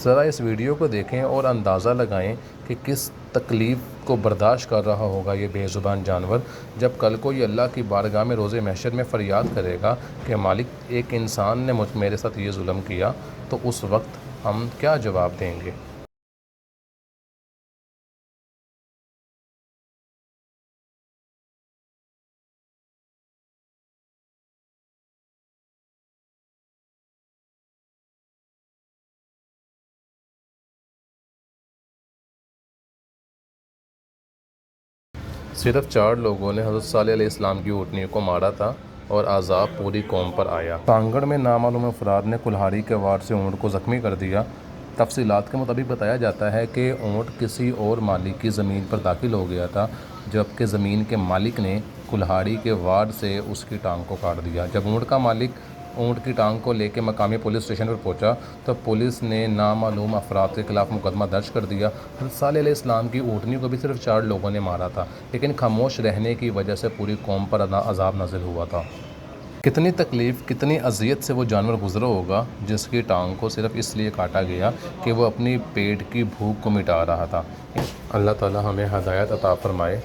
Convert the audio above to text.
ذرا اس ویڈیو کو دیکھیں اور اندازہ لگائیں کہ کس تکلیف کو برداشت کر رہا ہوگا یہ بے زبان جانور، جب کل کو یہ اللہ کی بارگاہ میں روز محشر میں فریاد کرے گا کہ مالک، ایک انسان نے میرے ساتھ یہ ظلم کیا، تو اس وقت ہم کیا جواب دیں گے؟ صرف 4 لوگوں نے حضرت صالح علیہ السلام کی اونٹنی کو مارا تھا اور عذاب پوری قوم پر آیا۔ کانگڑ میں نامعلوم افراد نے کلہاڑی کے وار سے اونٹ کو زخمی کر دیا۔ تفصیلات کے مطابق بتایا جاتا ہے کہ اونٹ کسی اور مالک کی زمین پر داخل ہو گیا تھا، جبکہ زمین کے مالک نے کلہاڑی کے وار سے اس کی ٹانگ کو کاٹ دیا۔ جب اونٹ کا مالک اونٹ کی ٹانگ کو لے کے مقامی پولیس اسٹیشن پر پہنچا تو پولیس نے نامعلوم افراد کے خلاف مقدمہ درج کر دیا۔ حضرت صالح علیہ السلام کی اونٹنی کو بھی صرف 4 لوگوں نے مارا تھا، لیکن خاموش رہنے کی وجہ سے پوری قوم پر عذاب نازل ہوا تھا۔ کتنی تکلیف، کتنی اذیت سے وہ جانور گزرا ہوگا جس کی ٹانگ کو صرف اس لیے کاٹا گیا کہ وہ اپنی پیٹ کی بھوک کو مٹا رہا تھا۔ اللہ تعالی ہمیں ہدایت عطا فرمائے۔